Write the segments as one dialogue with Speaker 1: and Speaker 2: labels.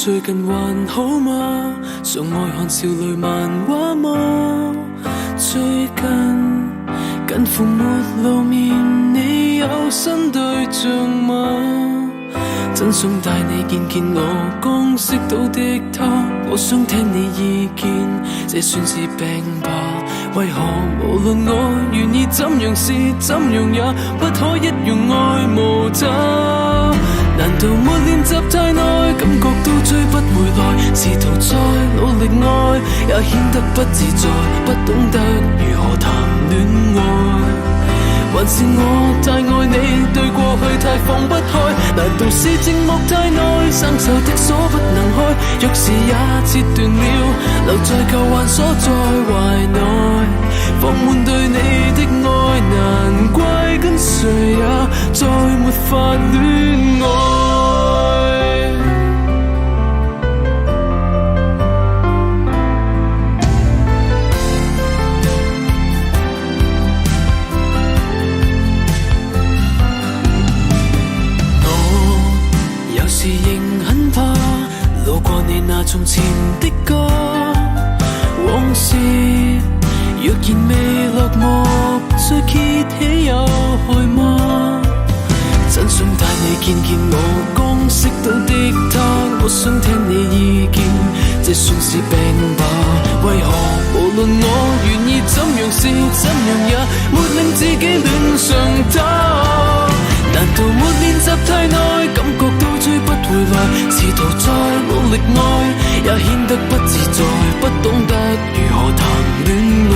Speaker 1: 最近還好嗎？常愛看少女漫畫嗎？最近近乎沒露面，你有新對象嗎？真想帶你見見我剛識到的他，我想聽你意見，這算是病吧？為何無論我願意怎樣試怎樣也不可一樣愛無他？難道沒練習太耐，感覺都追不回來？試圖再努力愛，也顯得不自在，不懂得如何談戀愛。還是我太愛你，對過去太放不開？難道是寂寞太耐，生鏽的鎖不能開？鑰匙也切斷了，留在舊患鎖在懷內，放滿對你的愛，難怪跟誰也再沒法戀愛。是仍很怕路過你那從前的家，往事若然未落幕，再揭起有害嗎？真想帶你見見我剛識到的他，我想聽你意見，這算是病吧？為何無論我願意怎樣試怎樣也沒令自己戀上他？難道沒練習太耐，感覺都追不回來？試圖再努力愛，也顯得不自在，不懂得如何談戀愛。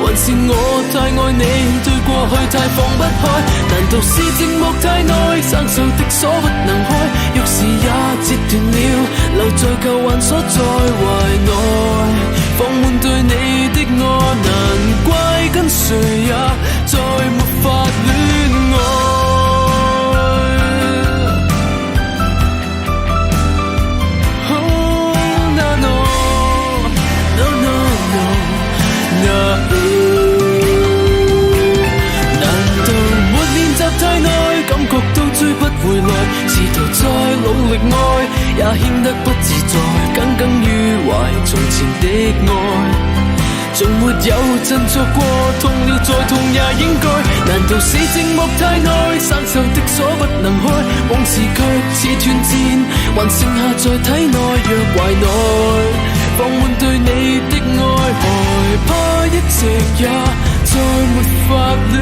Speaker 1: 還是我太愛你，對過去太放不開？難道是寂寞太耐，生鏽的鎖不能開？鑰匙也折斷了，留在舊患鎖在懷內，放滿對你的愛，難怪跟誰也再沒法戀愛。追不回來，試圖再努力愛，也顯得不自在，耿耿於懷從前的愛，從沒有振作過，痛了再痛也應該。難道是寂寞太耐，生鏽的鎖不能開？往事卻似斷箭，還剩下在體內若懷內，放滿對你的愛，害怕一直也再沒法戀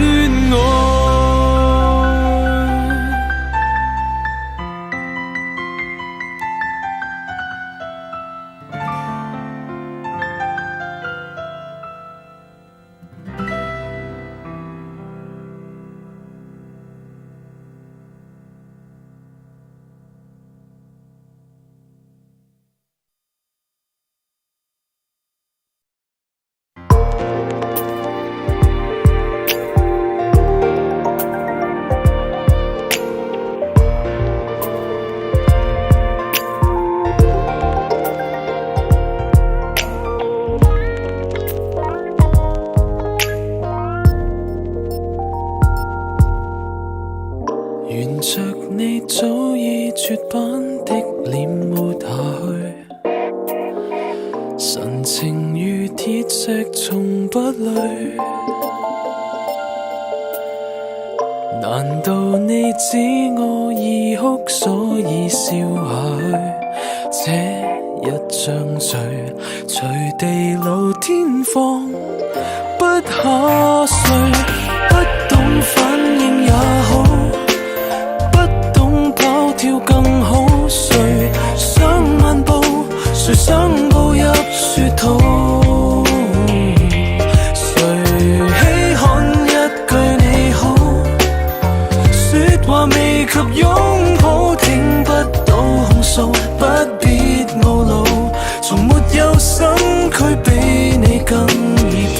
Speaker 1: 愛。沿着你早已絕版的臉抹下去，神情如鐵石從不累。難道你知我已哭，所以笑下去？這一張嘴隨地老天荒不下垂，不懂反應也好，跑跳更好，誰想漫步，誰想步入雪土，誰稀罕一句你好，說話未及擁抱，聽不到控訴，不必懊惱，從沒有心區比你更易抱。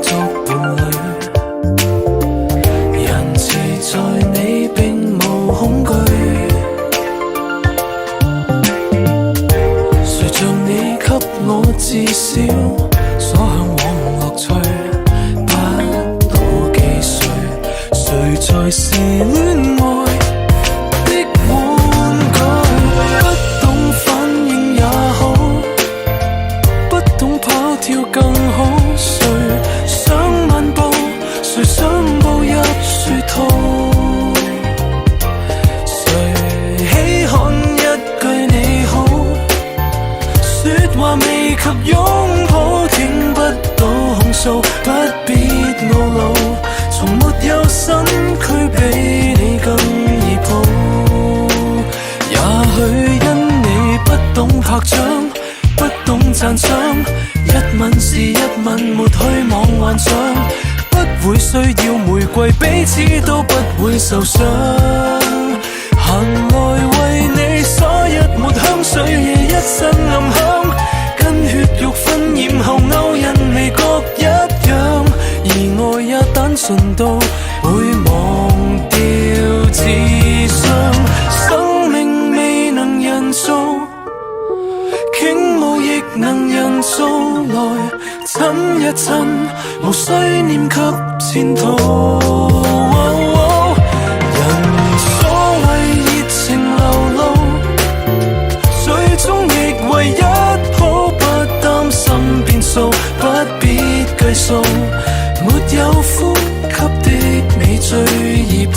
Speaker 1: 作伴侶。仁慈在你並無恐懼，誰像你給我至少所向往樂趣，不妒忌誰，誰才是戀愛的玩具。不懂反應也好，不懂跑跳更好，誰想漫步，誰想步入殊途，誰稀罕一句你好，說話未及擁抱，聽不到控訴，不必懊惱，從沒有身軀比你更易抱。也許因你不懂拍掌，不懂讚賞，一吻是一吻，沒虛妄幻想，不會需要玫瑰，彼此都不會受傷。閒來為你灑一抹香水，夜一身暗香，跟血肉燻染後勾引味各一樣，而愛也單純到會忘掉智商。生命未能人造，傾慕亦能人造，來親一親，無需念及前途。人所謂熱情流露，最終亦為一鋪，不擔心變數，不必計數，沒有呼吸的你最易抱。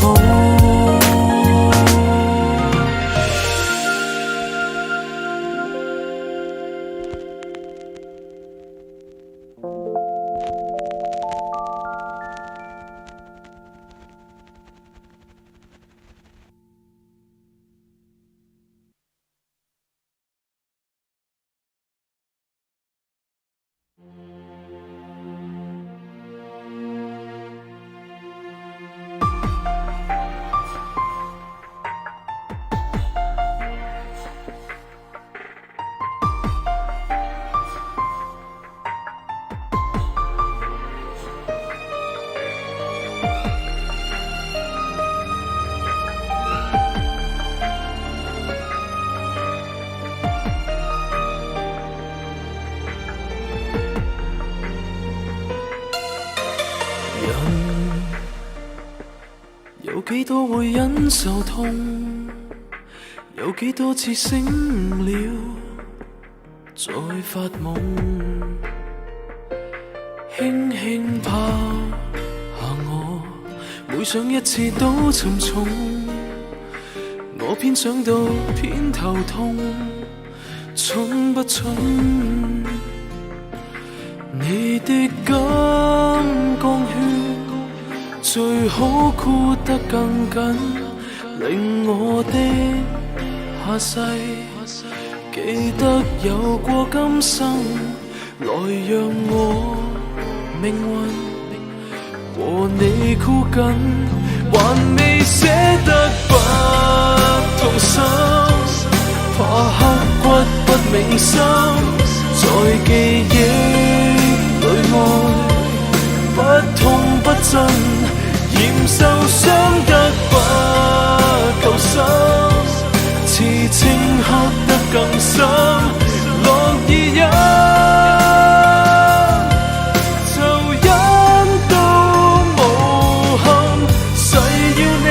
Speaker 1: 有幾多會忍受痛，有幾多次醒了再發夢，輕輕拋下我，每想一次都沉重，我偏想到偏頭痛，蠢不蠢？你的金剛圈最好箍得更緊，令我的下世記得有過今生，來讓我命運和你箍緊，還未捨得不痛心，怕刻骨不銘心，在記憶裏愛不痛不震，嫌受傷得不夠深，刺青刻得更深，樂意忍，就忍到無憾，誓要你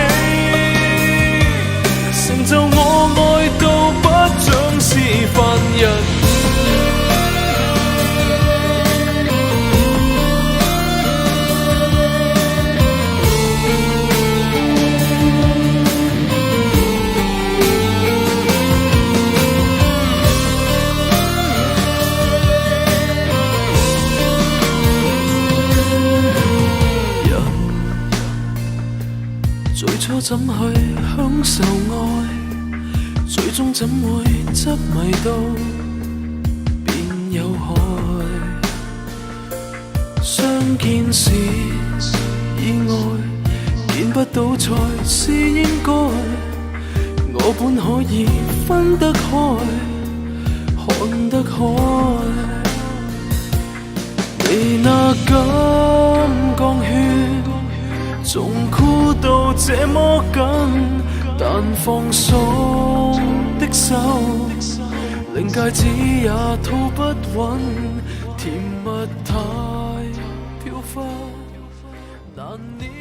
Speaker 1: 成就我愛到不像是凡人。怎去享受愛，最終怎會執迷到便有害。相見時意外，見不到才是應該。我本可以分得開，看得開，你那金縱箍到這麼緊，但放鬆的手，令戒指也套不穩，甜蜜太飄忽，難料。